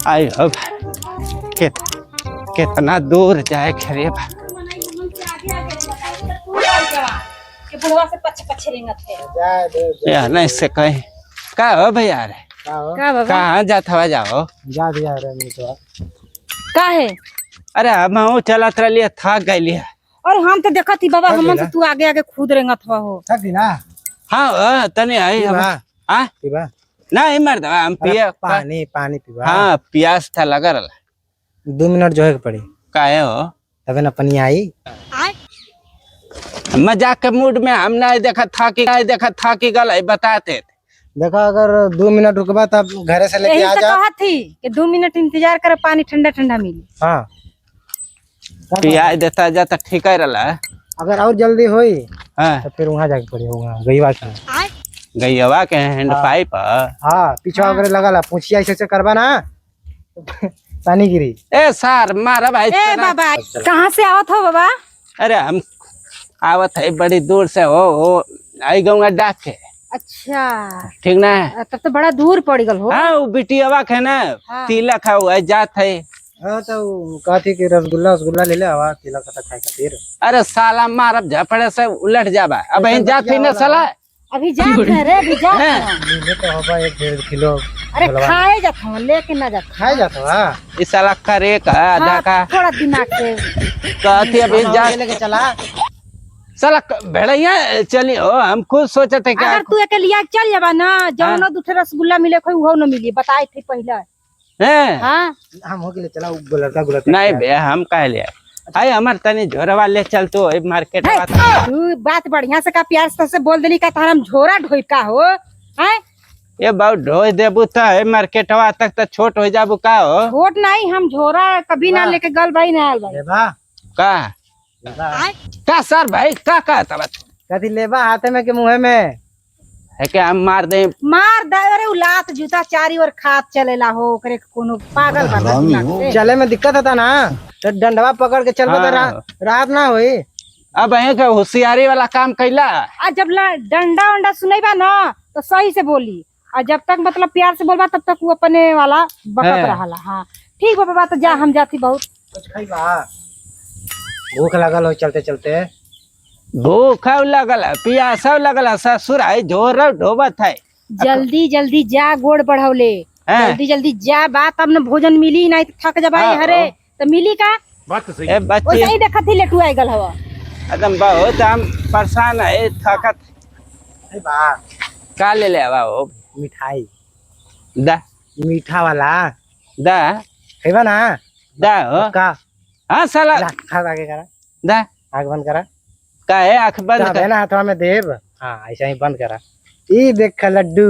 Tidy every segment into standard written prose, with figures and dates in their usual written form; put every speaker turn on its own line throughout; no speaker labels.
आई अब कितना दूर जाए खरे बा। नहीं से कहीं का हो भैया रे कहाँ जात हवा जाओ
जा दिया रे तो
का है।
अरे हम चलत रही थक गई।
और हम तो देखा थी बाबा हमन से तू आगे आगे खुद रेंगत हुआ हो।
थक ना
हाँ तने आई हाँ
पीबा
नहीं मर्द हम पिया
पानी पानी पीबा।
हाँ प्यास था लगा रहा
2 मिनट जो है पड़ी
काहे हो
तबे ना पनी आई
मजाक के मूड में हम नहीं देखा था कि गल बताते
देखा अगर 2 मिनट रुकबा तब घरे से लेके आ जा।
कहा थी कि 2 मिनट इंतजार कर पानी ठंडा ठंडा मिली।
हाँ
पिया देता जाता ठीक है रला।
अगर और जल्दी होई
हाँ
तो फिर वहाँ जाके पड़ी वहाँ गईवा के
गैया के हैंड पाइप
हाँ पीछा वगैरह लगा पूछिया ऐसे करबा ना पानी गिरी।
ए सर मारा भाई
ए बाबा कहाँ से आवत हो बाबा।
अरे हम आवत है बड़ी दूर से हो आई गऊंगा डाक के।
अच्छा
ठीक ना है
तब तो बड़ा दूर पड़ गल हो।
हाँ वो बिटिया है ना तिलक है वो जात है।
हाँ तो कहती कि रसगुल्ला ले ले आवा तिलक का खाए खातिर।
अरे साला मारब झपड़े से उलट जाबा अब जात ही ना साला
अभी जा रे अभी जा
ले तो होगा 1.5 किलो।
अरे खाए जात हम लेके ना जा
खाए जाता हां
इस साला करे का आधा का
थोड़ा दिमाग से
कहती अभी जा
लेके चला
साला भेड़ैया चली हो हम खुद सोचे थे
अगर तू अकेलिया चल जाबा ना जौन दूठे रसगुल्ला मिले कोई वो न मिली बताए थे पहले
हैं
हां
हम हो के ले चला गुलरता
नहीं बे हम कह ले आई हमार तनी झोरवा ले चल तो मार्केट
तू बात बढ़िया से का प्यार से बोल देली का तार हम झोरा ढोई का हो हैं
ये बहुत ढोई देबू तो मार्केटवा तक तो छोट हो जाबू का हो।
छोट नहीं हम झोरा कभी ना लेके गल भाई ना आल भाई
लेबा
का सर भाई का तब
कथी लेबा हाथे में के मुंह में
है के हम मार दे
अरे उलात जूता चारी और खात चलेला हो ओकरे कोनो पागल बता
चले में दिक्कत होता ना तो डंडवा पकड़ के चलबो तो रात ना होई।
अब है के होशियारी वाला काम कैला
आ जब डंडा वंडा सुनेबा ना तो सही से बोली और जब तक मतलब प्यार से बोलबा तब तक वो अपने वाला बकत रहला। हाँ ठीक बा बाबा तो जा हम जाती बहुत
कुछ खाइबा भूख लगल हो चलते चलते
भूख लगल प्यास लगल ससुर है झोर ढोबत है।
जल्दी जल्दी जा गोड़ बढ़ौले जल्दी जल्दी जा बात तब न भोजन मिली नहीं तो थक जबा हरे तो मिली का
बात तो सही है बच्चे
वैसे ही देखत ही लेटू आई गल हवा
एकदम बहुत हम परेशान है थकत
है बा
का ले ले वो
मिठाई
दा
मीठा वाला
दा
खाइबा ना
दा हो
का
हाँ साला
खा आगे करा
दा
आग बंद करा
का है आँख बंद
कर ना हाथवा में देव। हाँ ऐसा ही बंद करा ई देख लड्डू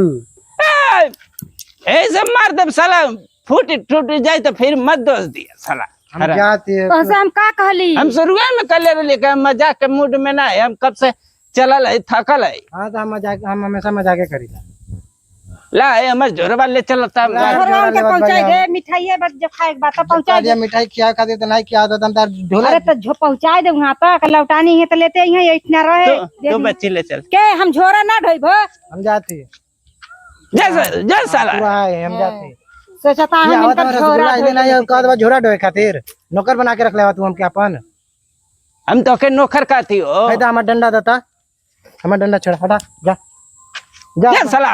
ऐसे मार दब साला फूट टूट जाए तो फिर मत दोष दिया साला
हम जाते
तो हम का कहली
हम शुरुआत में कर ले रहे मजाक के मूड में ना है हम कब से चलल है थकल है।
हाँ तो हम हमेशा मजाके करीला
ला हमर झोरवा ले चलता
घरवा के पहुंचाई दे मिठाई बस जो खाए के बात पहुंचाई दे
मिठाई खिया खाते तो नहीं खिया तो हम तार ढोला
अरे तो जो पहुंचाई दे वहां तक लौटानी है तो लेते ही है इतना रहे
तो बच्ची ले चल
के हम झोरा ना ढोइबो
हम जाते
जय साला
हम जाते
सोचता हम इनका झोरा
नहीं का झोरा ढोए खातिर नौकर बना के रख लेवा तू हमके अपन
हम तो के नौकर काती हो
फायदा हमर डंडा देता हमर डंडा छोड़ हटा जा
जा साला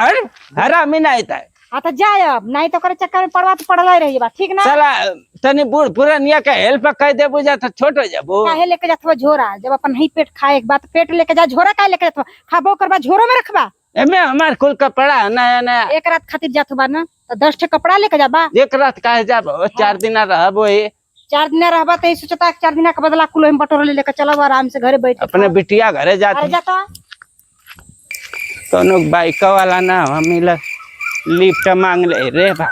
हरा में नहीं था
हाँ तो जाए अब नहीं तो करे चक्कर में पड़वा तो पड़ला ही रही बा ठीक ना
साला तनी बूढ़ पुरानिया के हेल्प कह दे बुझा तो छोट हो जाबो
काहे लेके जात झोरा जब अपन नहीं पेट खाए एक बात पेट लेके जा झोरा काहे लेके जात खाबो करबा झोरो में रखबा
एमे हमार कुल कपड़ा नया नया
एक रात खातिर जात बा ना तो 10 ठे कपड़ा लेके जाबा
एक रात काहे जाबो 4 दिन रहबो
4 दिन रहबा तो सोचता 4 दिन का बदला कुल हम बटोरा लेके चलब आराम से घरे बैठ
अपने बिटिया घरे
अरे जाता
तो बाइक वाला ना हम लिफ्ट मांग ले रे बा